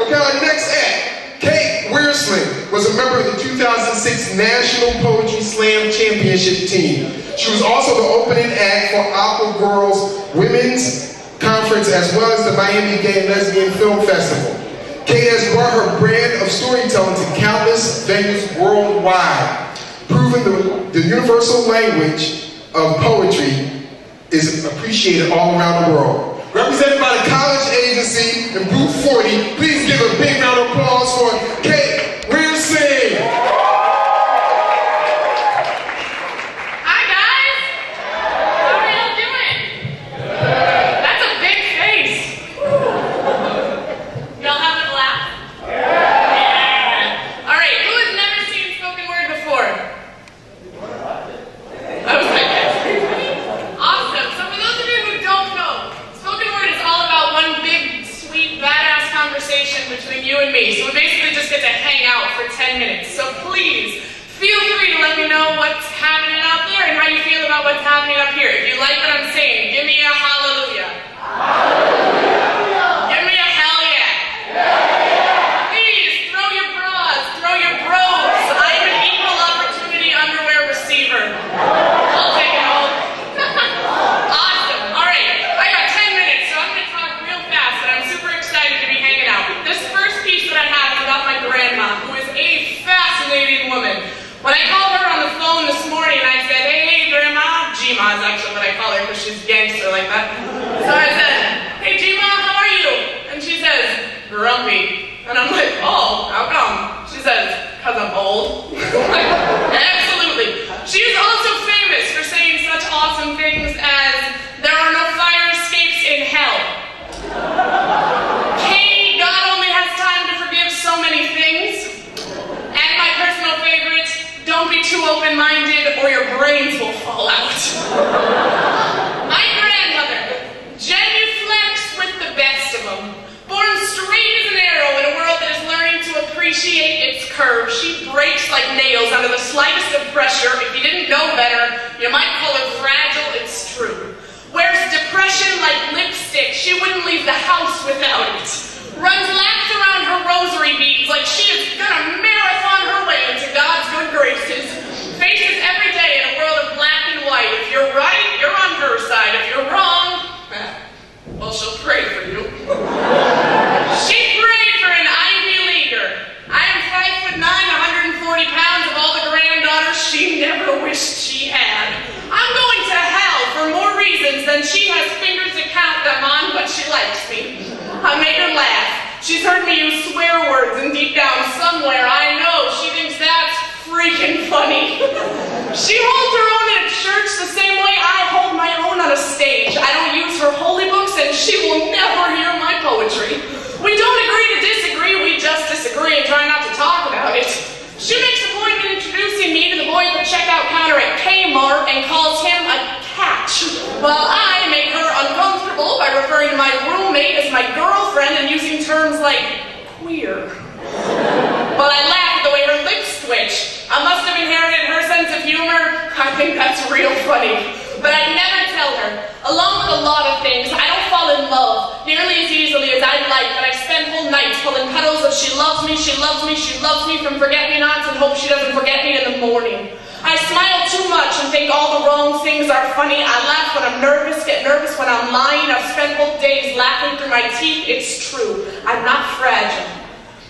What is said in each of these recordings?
Okay, our next act, Kate Wirsing, was a member of the 2006 National Poetry Slam Championship team. She was also the opening act for APCA Girls Women's Conference as well as the Miami Gay and Lesbian Film Festival. Kate has brought her brand of storytelling to countless venues worldwide, proving the universal language of poetry is appreciated all around the world. Represented by the college agency in booth 40, please give a big round of applause for Kate Wirsing. Hi guys! How are y'all doing? That's a big face. Y'all having a laugh? Yeah. Alright, who has never seen spoken word before? That was my guess. Awesome. So for those of you who don't know, spoken word is all about one big, sweet, badass conversation between you and me. So we basically just get to hang out for 10 minutes. So please, feel free to let me know what's happening out there and how you feel about what's happening up here. If you like what I'm saying, give me a hallelujah. Hallelujah. Give me a hell yeah. Yeah. Please, throw your bras, throw your bros. I am an equal opportunity underwear receiver. I'll take it all. Awesome. All right. I got 10 minutes, so I'm going to talk real fast, and I'm super excited to be hanging out. This first piece that I have is about my grandma, who is a fascinating woman. When I called her on the phone this morning, I said, hey, Grandma. G-Ma is actually what I call her because she's gangster like that. So I said, hey, G-Ma, how are you? And she says, grumpy. And I'm like, oh, how come? She says, because I'm old. Absolutely. She's also famous for saying such awesome things as, there are no fire escapes in hell. Katie, God only has time to forgive so many things. And my personal favorite, don't be too open-minded or your brains will fall out. My grandmother, genuflex with the best of them. Born straight as an arrow in a world that is learning to appreciate its curves. She breaks like nails under the slightest of pressure. If you didn't know better, you might call her fragile, it's true. Wears depression like lipstick, she wouldn't leave the house without it. Runs laps around her rosary beads like she is gonna marathon her way into God's good graces. Faces every day in a world of black and white. If you're right, you're on her side. If you're wrong, well, she'll pray for you. She prayed for an Ivy Leaguer. I am 5'9", 140 pounds of all the granddaughters she never wished she had. I'm going to hell for more reasons than she has fingers to count them on, but she likes me. I make her laugh. She's heard me use swear words, and deep down somewhere, I know she thinks that's freaking funny. She holds her own in a church the same way I hold my own on a stage. I don't use her holy books, and she will never hear my poetry. We don't agree to disagree, we just disagree and try not to talk about it. She makes a point of introducing me to the boy at the checkout counter at Kmart and calls him a catch, while I make her uncomfortable by referring to my roommate as my girlfriend and using terms like queer. But I laugh at the way her lips twitch. I must have inherited her sense of humor. I think that's real funny. But I never tell her. Along with a lot of things, I don't fall in love nearly as easily as I'd like, but I spend whole nights pulling petals of she loves me, she loves me, she loves me from forget-me-nots and hope she doesn't forget me in the morning. I smile too much and think all the wrong things are funny. I laugh when I'm nervous, get nervous when I'm lying. I've spent whole days laughing through my teeth. It's true. I'm not fragile.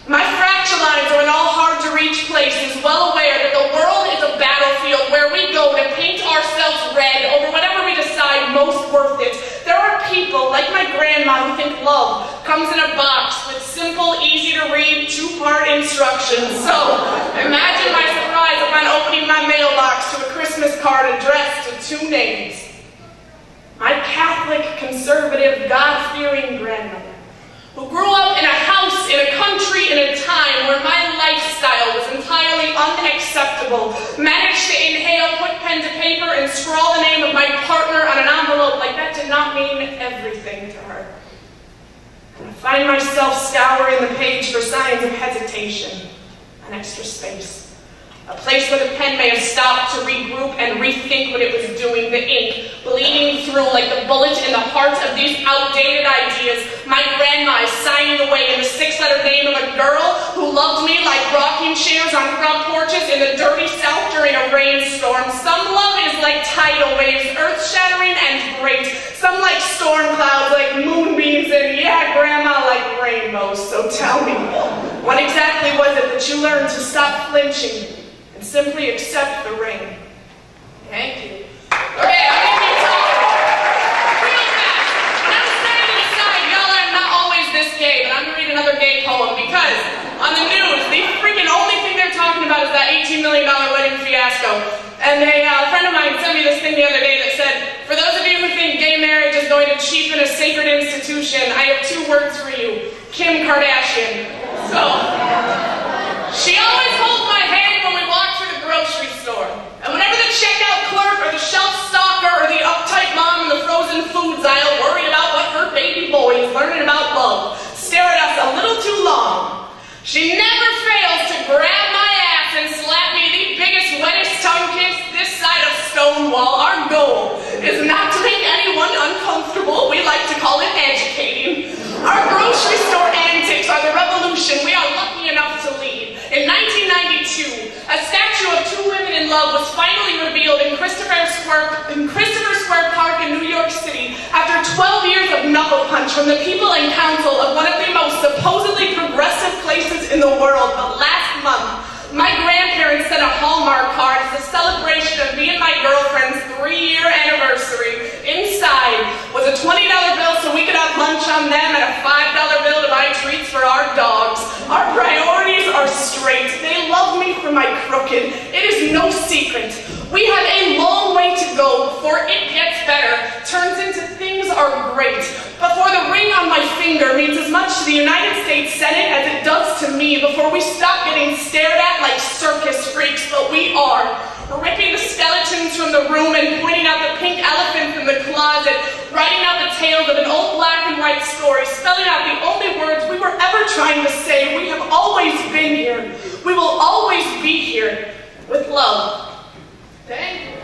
My fracture lines are in all hard-to-reach places, well aware that the world is a battlefield where we go to paint ourselves red over whatever we decide most worth it. There are people, like my grandma, who think love comes in a box with simple, easy-to-read, two-part instructions. So, imagine my surprise upon opening my mailbox to a Christmas card addressed to two names. My Catholic, conservative, God-fearing grandmother, who grew up in a house, in a country, in a time where my lifestyle was entirely unacceptable, managed to inhale, put pen to paper, and scrawl the name of my partner on an envelope like that did not mean everything to her. And I find myself scouring the page for signs of hesitation, an extra space. A place where the pen may have stopped to regroup and rethink what it was doing, the ink bleeding through like the bullet in the heart of these outdated ideas. My grandma is signing away in the 6-letter name of loved me like rocking chairs on front porches in the dirty South during a rainstorm. Some love is like tidal waves, earth-shattering and great. Some like storm clouds, like moonbeams, and yeah, Grandma, like rainbows. So tell me, when exactly was it that you learned to stop flinching and simply accept the rain? Thank you. Okay, I'm gonna keep talking. Real fast. When I'm standing aside, y'all, I'm not always this gay, but I'm gonna read another gay poem because on the news, the freaking only thing they're talking about is that $18 million wedding fiasco. And a friend of mine sent me this thing the other day that said, for those of you who think gay marriage is going to cheapen a sacred institution, I have 2 words for you. Kim Kardashian. So, she always holds my hand when we walk through the grocery store. And whenever the checkout clerk or the shelf stalker or the uptight mom in the frozen foods aisle worried about what her baby boy is learning about love stare at us a little too long, she never fails to grab my ass and slap me the biggest, wettest tongue kiss this side of Stonewall. Our goal is not to make anyone uncomfortable. We like to call it educating. Our grocery store antics are the revolution we are lucky enough to lead. In 1992, a statue of 2 women in love was finally revealed in Christopher Square Park in New York City after 12 years of knuckle punch from the people and council of one of the most supposedly progressive places in the world. But last month, my grandparents sent a Hallmark card as a celebration of me and my girlfriend's 3-year anniversary. Inside was a $20 bill so we could have lunch on them and a $5 bill to buy treats for our dogs. Our priorities are straight. They love me for my crooked. It is no secret. We have a long way to go before it gets better, turns into things are great. Before the ring on my finger means as much to the United States Senate as it does to me, before we stop getting stared at like circus freaks, but we are. Ripping the skeletons from the room and pointing out the pink elephants in the closet, writing out the tales of an old black and white story, spelling out the only words we were ever trying to say. We have always been here. We will always be here with love. Thank you.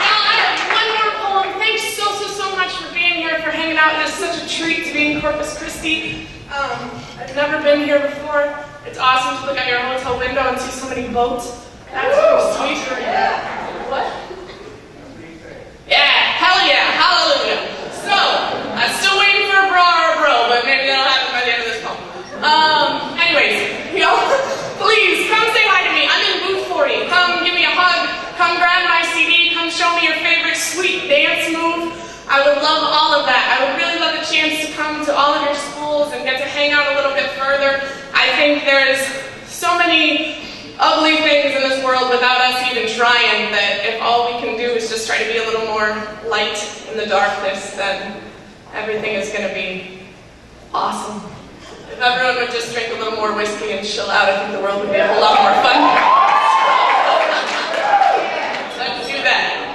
Well, I have one more poem. Thanks so much for being here, for hanging out. It is such a treat to be in Corpus Christi. I've never been here before. It's awesome to look out your hotel window and see so many boats. That's pretty sweet. What? Yeah, hell yeah, hallelujah. So, I'm still waiting for a bra or a bro, but maybe that'll happen by the end of this poem. Anyways, y'all, please come say hi to me. I'm in booth 40. Come give me a hug. Come grab my CD. Come show me your favorite sweet dance move. I would love all of that. I would really love a chance to come to all of your schools and get to hang out a little bit further. I think there's so many ugly things in this world without us even trying that if all we can do is just try to be a little more light in the darkness, then everything is going to be awesome. If everyone would just drink a little more whiskey and chill out, I think the world would be a whole lot more fun. Let's do that.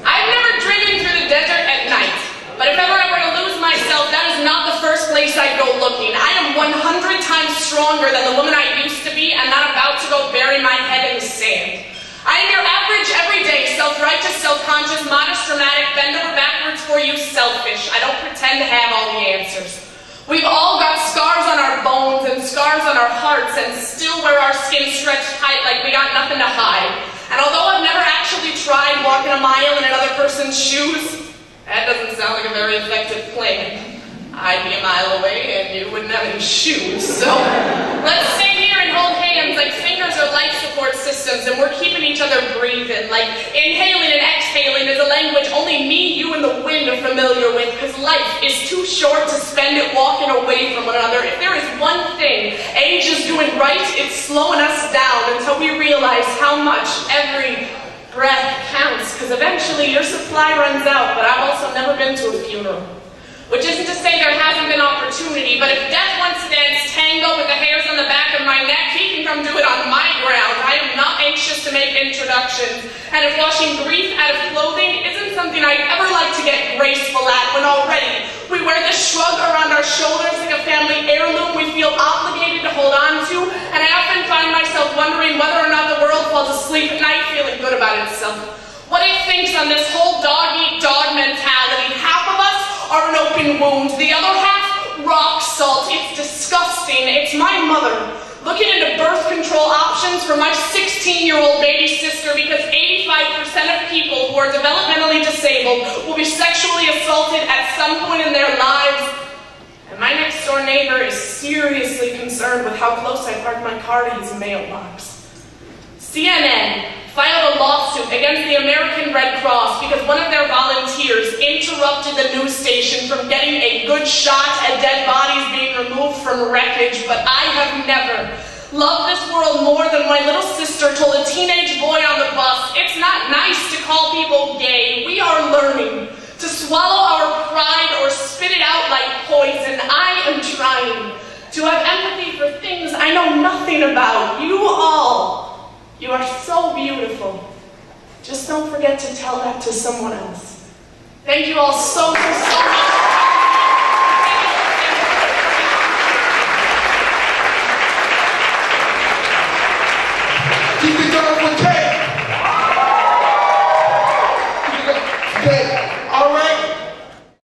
I've never driven through the desert at night, but if ever I were to lose myself, that is not the first place I'd go looking. I am 100 times stronger than the woman I used to be and not about to go bury my head in the sand. I am your average, everyday, self-righteous, self-conscious, modest, dramatic, bend over backwards for you, selfish. I don't pretend to have all the answers. We've all got scars on our bones and scars on our hearts and still wear our skin stretched tight like we got nothing to hide. And although I've never actually tried walking a mile in another person's shoes, that doesn't sound like a very effective plan. I'd be a mile away and you wouldn't have any shoes. So let's stay here and hold hands like fingers are life support systems and we're keeping each other breathing. Like inhaling and exhaling is a language only me, you, and the wind are familiar with, because life is too short to spend it walking away from one another. If there is one thing age is doing right, it's slowing us down until we realize how much every breath counts, because eventually your supply runs out. But I've also never been to a funeral. Which isn't to say there hasn't been opportunity, but if death wants to dance tango with the hairs on the back of my neck, he can come do it on my ground. I am not anxious to make introductions. And if washing grief out of clothing isn't something I'd ever like to get graceful at when already we wear this shrug around our shoulders like a family heirloom we feel obligated to hold on to, and I often find myself wondering whether or not the world falls asleep at night feeling good about itself. what it thinks on this whole dog-eat-dog mentality. Half of us are an open wound, the other half, rock salt. It's disgusting. It's my mother looking into birth control options for my 16-year-old baby sister because 85% of people who are developmentally disabled will be sexually assaulted at some point in their lives. And my next-door neighbor is seriously concerned with how close I park my car to his mailbox. CNN filed a lawsuit against the American Red Cross because one of their volunteers interrupted the news station from getting a good shot at dead bodies being removed from wreckage, but I have never loved this world more than my little sister told a teenage boy on the bus. It's not nice to call people gay. We are learning to swallow our pride or spit it out like poison. I am trying to have empathy for things I know nothing about. You all. You are so beautiful. Just don't forget to tell that to someone else. Thank you all so much.